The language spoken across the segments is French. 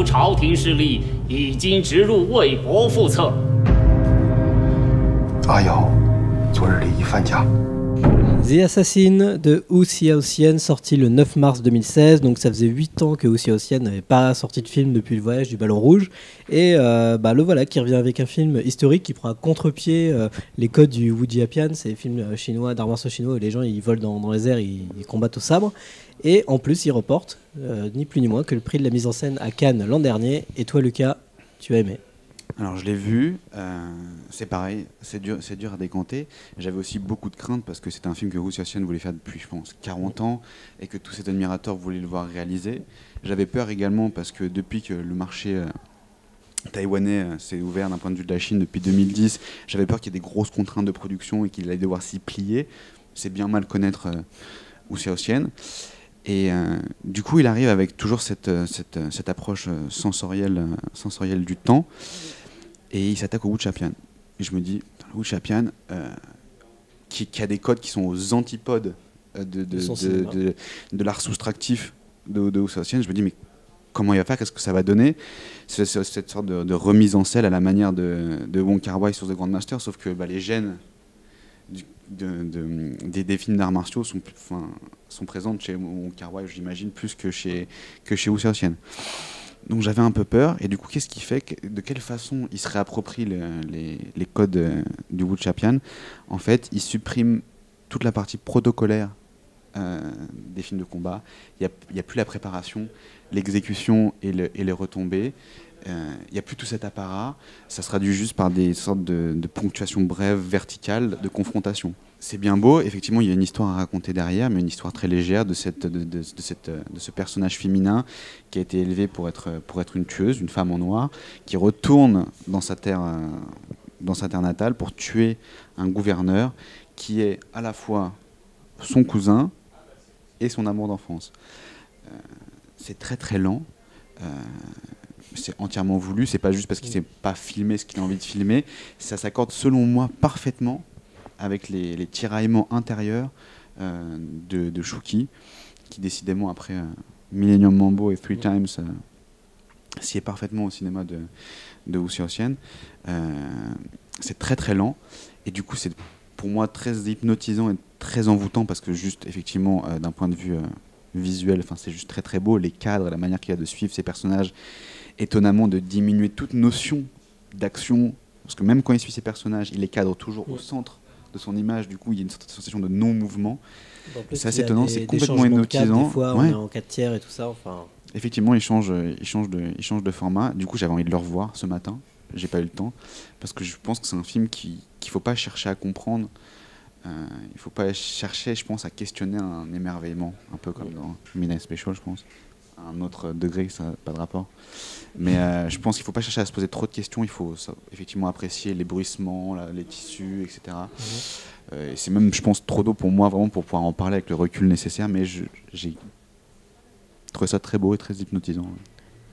族朝廷势力已经直入魏国腹侧。阿瑶，昨日礼仪犯驾。The Assassin de Wu Xiaoxian, sorti le 9 mars 2016. Donc ça faisait 8 ans que Wu Xiaoxian n'avait pas sorti de film depuis le voyage du Ballon Rouge. Et le voilà qui revient avec un film historique qui prend à contre-pied les codes du Wu Jiapian, ces films chinois, d'arts martiaux chinois où les gens ils volent dans les airs, ils combattent au sabre. Et en plus il reporte ni plus ni moins que le prix de la mise en scène à Cannes l'an dernier. Et toi Lucas, tu as aimé? Alors je l'ai vu, c'est pareil, c'est dur à décanter. J'avais aussi beaucoup de craintes parce que c'était un film que Wu Xiaoxian voulait faire depuis, je pense, 40 ans et que tous ses admirateurs voulaient le voir réaliser. J'avais peur également parce que depuis que le marché taïwanais s'est ouvert d'un point de vue de la Chine depuis 2010, j'avais peur qu'il y ait des grosses contraintes de production et qu'il allait devoir s'y plier. C'est bien mal connaître Wu Xiaoxian. Et du coup, il arrive avec toujours cette approche sensorielle du temps. Et il s'attaque au Wu Jiapian. Et je me dis, le Wu Jiapian, qui a des codes qui sont aux antipodes de l'art soustractif de Wu Xiaoxian, je me dis, mais comment il va faire? Qu'est-ce que ça va donner? C'est cette sorte de remise en selle à la manière de Wong Kar-wai sur The Grandmaster, sauf que les gènes des films d'arts martiaux sont présentes chez Wong Kar-wai, j'imagine, plus que chez Wu Xiaoxian. Donc j'avais un peu peur, et du coup, qu'est-ce qu'il fait? De quelle façon il se réapproprie les codes du Wu Jiapian? En fait, il supprime toute la partie protocolaire des films de combat. Il n'y a plus la préparation, l'exécution et les retombées. Il n'y a plus tout cet apparat. Ça se traduit juste par des sortes de ponctuations brèves, verticales, de confrontation. C'est bien beau, effectivement, il y a une histoire à raconter derrière, mais une histoire très légère de ce personnage féminin qui a été élevé pour être une tueuse, une femme en noir, qui retourne dans sa terre natale pour tuer un gouverneur qui est à la fois son cousin et son amour d'enfance. C'est très très lent. C'est entièrement voulu, c'est pas juste parce qu'il ne sait pas filmer ce qu'il a envie de filmer. Ça s'accorde selon moi parfaitement avec les tiraillements intérieurs de Shuki, qui décidément après Millennium Mambo et Three Times s'y est parfaitement au cinéma de Wu Xiaoxian. C'est très très lent et du coup c'est pour moi très hypnotisant et très envoûtant parce que juste effectivement d'un point de vue visuel, c'est juste très très beau, les cadres, la manière qu'il y a de suivre ces personnages, étonnamment de diminuer toute notion d'action, parce que même quand il suit ces personnages, il les cadre toujours au centre de son image, du coup il y a une sensation de non-mouvement. C'est assez étonnant, c'est complètement hypnotisant. Des fois on est en 4 tiers et tout ça. Effectivement, il change de format. Du coup, j'avais envie de le revoir ce matin. J'ai pas eu le temps parce que je pense que c'est un film qu'il faut pas chercher à comprendre. Il faut pas chercher, je pense, à questionner un émerveillement, un peu comme dans Midnight Special, je pense. À un autre degré, ça n'a pas de rapport. Mais je pense qu'il faut pas chercher à se poser trop de questions. Il faut effectivement apprécier les bruissements, les tissus, etc. Et c'est même, je pense, trop tôt pour moi, vraiment, pour pouvoir en parler avec le recul nécessaire. Mais j'ai trouvé ça très beau et très hypnotisant.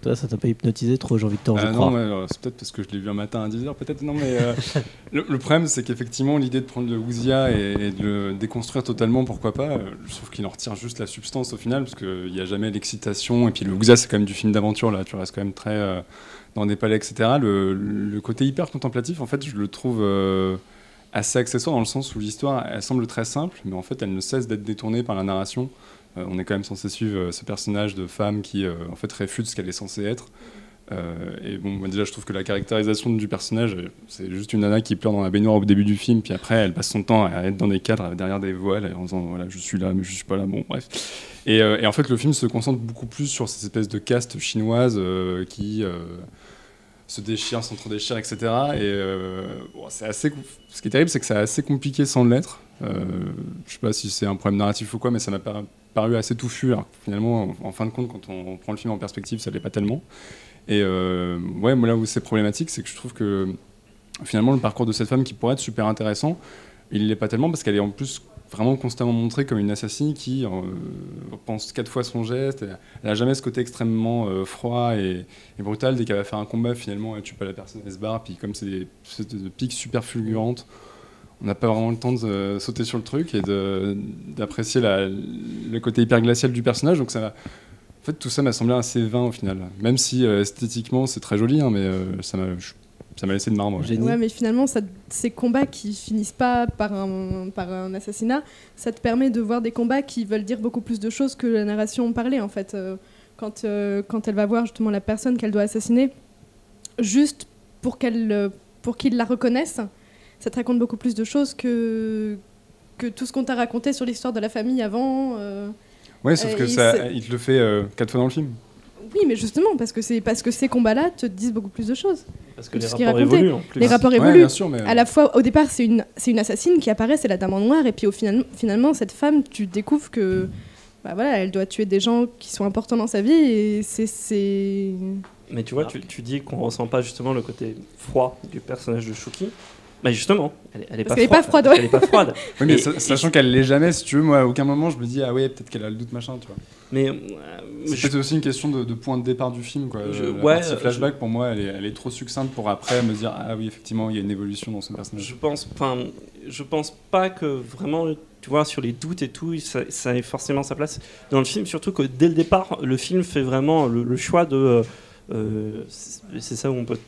Toi, ça t'a pas hypnotisé trop, Jean-Victor, je crois? Non, c'est peut-être parce que je l'ai vu un matin à 10h, peut-être. Non, mais le problème, c'est qu'effectivement, l'idée de prendre le Wuxia et de le déconstruire totalement, pourquoi pas, je trouve qu'il en retire juste la substance au final, parce qu'il n'y a jamais l'excitation. Et puis le Wuxia, c'est quand même du film d'aventure, là. Tu restes quand même très dans des palais, etc. Le côté hyper contemplatif, en fait, je le trouve assez accessoire dans le sens où l'histoire, elle semble très simple, mais en fait, elle ne cesse d'être détournée par la narration. On est quand même censé suivre ce personnage de femme qui en fait réfute ce qu'elle est censée être. Et bon, moi, déjà, je trouve que la caractérisation du personnage, c'est juste une nana qui pleure dans la baignoire au début du film, puis après, elle passe son temps à être dans des cadres derrière des voiles, en disant voilà, je suis là, mais je suis pas là. Bon, bref. Et en fait, le film se concentre beaucoup plus sur ces espèces de castes chinoises qui se déchirent, s'entre-déchirent, etc. Et bon, c'est assez. Ce qui est terrible, c'est que c'est assez compliqué sans l'être. Je sais pas si c'est un problème narratif ou quoi, mais ça m'a paru assez touffu. Alors finalement, en fin de compte, quand on prend le film en perspective, ça l'est pas tellement. Et ouais, moi là où c'est problématique, c'est que je trouve que finalement le parcours de cette femme qui pourrait être super intéressant, il l'est pas tellement parce qu'elle est en plus vraiment constamment montrée comme une assassine qui pense 4 fois son geste. Elle a jamais ce côté extrêmement froid et brutal. Dès qu'elle va faire un combat, finalement, elle tue pas la personne, elle se barre. Puis comme c'est des piques super fulgurantes, on n'a pas vraiment le temps de sauter sur le truc et d'apprécier le côté hyper glacial du personnage. Donc ça En fait, tout ça m'a semblé assez vain au final. Même si esthétiquement c'est très joli, hein, mais ça m'a laissé de marbre. Ouais. Ouais, mais finalement, ces combats qui finissent pas par un assassinat, ça te permet de voir des combats qui veulent dire beaucoup plus de choses que la narration parlait, en fait. Quand elle va voir justement la personne qu'elle doit assassiner, juste pour qu'il la reconnaisse, ça te raconte beaucoup plus de choses que tout ce qu'on t'a raconté sur l'histoire de la famille avant. Ouais, sauf que il te le fait 4 fois dans le film. Oui, mais justement, parce que ces combats-là te disent beaucoup plus de choses. Parce que les rapports évoluent en plus. Les rapports évoluent. Ouais, bien sûr, mais... À la fois, au départ, c'est une assassine qui apparaît, c'est la dame en noir, et puis finalement, cette femme, tu découvres que elle doit tuer des gens qui sont importants dans sa vie, et c'est... Mais tu vois, tu dis qu'on ressent pas justement le côté froid du personnage de Shuki. Bah justement, elle est pas froide. Ouais. Elle est pas froide. Oui, mais sachant qu'elle l'est jamais, si tu veux, moi, à aucun moment, je me dis, ah ouais, peut-être qu'elle a le doute, machin, tu vois. Mais c'est peut-être aussi une question de point de départ du film, quoi. La partie flashback, pour moi, elle est trop succincte pour après me dire, ah oui, effectivement, il y a une évolution dans son personnage. Je pense pas que vraiment, tu vois, sur les doutes et tout, ça ait forcément sa place dans le film, surtout que dès le départ, le film fait vraiment le choix de... c'est ça où on peut...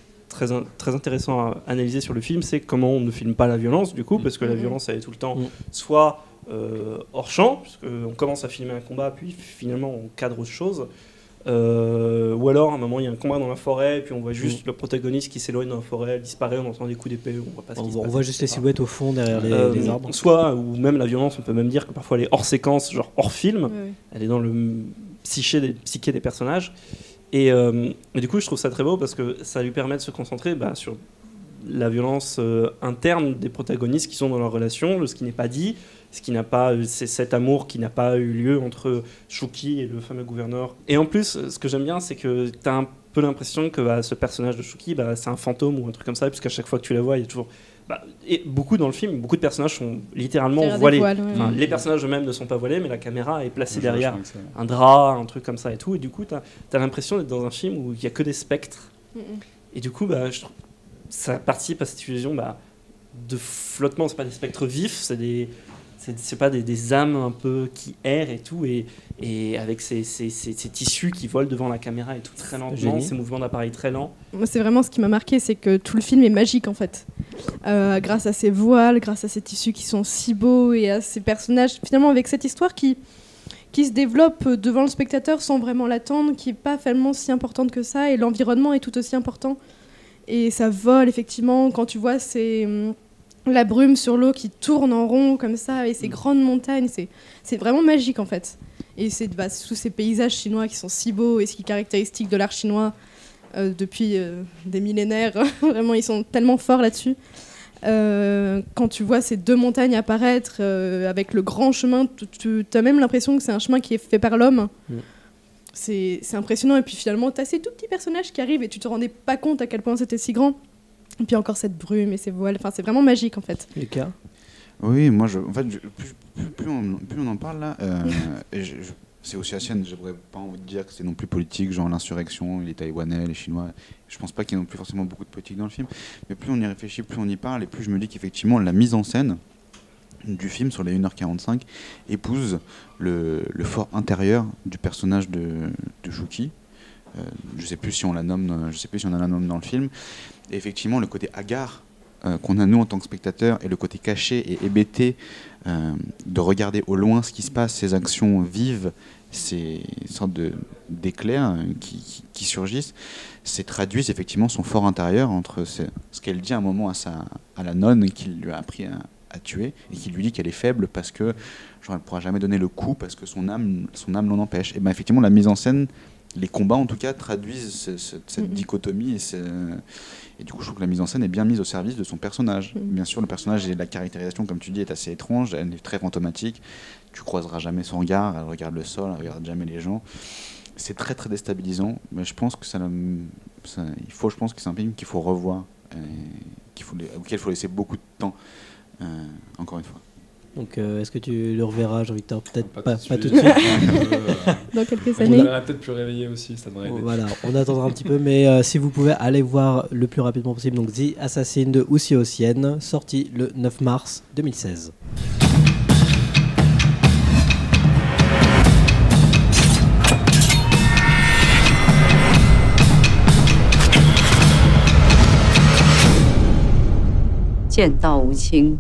Très intéressant à analyser sur le film, c'est comment on ne filme pas la violence, du coup, parce que la violence, elle est tout le temps soit hors champ, parce qu'on commence à filmer un combat, puis finalement on cadre autre chose, ou alors à un moment il y a un combat dans la forêt, et puis on voit juste le protagoniste qui s'éloigne dans la forêt, elle disparaît, on entend des coups d'épée, on voit pas ce qui se passe. On voit juste les silhouettes au fond derrière les arbres. Soit, ou même la violence, on peut même dire que parfois elle est hors séquence, genre hors film, elle est dans le psyché des personnages. Et du coup, je trouve ça très beau parce que ça lui permet de se concentrer sur la violence interne des protagonistes qui sont dans leur relation, ce qui n'est pas dit, c'est cet amour qui n'a pas eu lieu entre Shuki et le fameux gouverneur. Et en plus, ce que j'aime bien, c'est que tu as un peu l'impression que ce personnage de Shuki, c'est un fantôme ou un truc comme ça, puisqu'à chaque fois que tu la vois, il y a toujours... et beaucoup dans le film, beaucoup de personnages sont littéralement voilés. Enfin, les personnages eux-mêmes ne sont pas voilés, mais la caméra est placée derrière un drap, un truc comme ça et tout. Et du coup, t'as l'impression d'être dans un film où il n'y a que des spectres. Et du coup, je trouve ça participe à cette illusion de flottement. C'est pas des spectres vifs, c'est pas des âmes un peu qui errent et tout, et avec ces tissus qui volent devant la caméra et tout très lentement, ces mouvements d'appareil très lents. Moi, c'est vraiment ce qui m'a marqué, c'est que tout le film est magique en fait. Grâce à ces voiles, grâce à ces tissus qui sont si beaux et à ces personnages, finalement avec cette histoire qui se développe devant le spectateur sans vraiment l'attendre, qui n'est pas vraiment si importante que ça, et l'environnement est tout aussi important. Et ça vole effectivement, quand tu vois la brume sur l'eau qui tourne en rond comme ça, et ces grandes montagnes, c'est vraiment magique en fait. Et c'est tous ces paysages chinois qui sont si beaux et ce qui est caractéristique de l'art chinois depuis des millénaires. Vraiment, ils sont tellement forts là-dessus. Quand tu vois ces deux montagnes apparaître avec le grand chemin, tu as même l'impression que c'est un chemin qui est fait par l'homme. C'est impressionnant. Et puis finalement, tu as ces tout petits personnages qui arrivent et tu te rendais pas compte à quel point c'était si grand. Et puis encore cette brume et ces voiles, enfin, c'est vraiment magique en fait. Lucas ? Oui, moi, plus on en parle là, c'est aussi la sienne, j'aurais pas envie de dire que c'est non plus politique, genre l'insurrection, les Taïwanais, les Chinois. Je pense pas qu'il y ait non plus forcément beaucoup de politique dans le film, mais plus on y réfléchit, plus on y parle, et plus je me dis qu'effectivement la mise en scène du film sur les 1h45 épouse le fort intérieur du personnage de Shuki. Je sais plus si on la nomme, je sais plus si on la nomme dans le film. Et effectivement, le côté hagard qu'on a nous en tant que spectateurs et le côté caché et hébété de regarder au loin ce qui se passe, ces actions vives, ces sortes d'éclairs qui surgissent, c'est traduisent effectivement son fort intérieur entre ce qu'elle dit à un moment à la nonne qui lui a appris à tuer et qui lui dit qu'elle est faible parce que genre, elle ne pourra jamais donner le coup parce que son âme l'en empêche. Et bien effectivement, la mise en scène, les combats en tout cas traduisent cette dichotomie et du coup je trouve que la mise en scène est bien mise au service de son personnage. Bien sûr le personnage et la caractérisation comme tu dis est assez étrange, elle est très fantomatique, tu croiseras jamais son regard, elle regarde le sol, elle regarde jamais les gens, c'est très très déstabilisant, mais je pense que je pense que c'est un film qu'il faut revoir auquel il faut laisser beaucoup de temps encore une fois. Donc est-ce que tu le reverras, Jean-Victor? Peut-être pas tout de suite. Dans quelques années. On verra peut-être plus réveillé aussi, ça devrait aider. Voilà, on attendra un petit peu, mais si vous pouvez aller voir le plus rapidement possible, donc The Assassin de Wu Xiaoxian, sorti le 9 mars 2016. 见到吴清。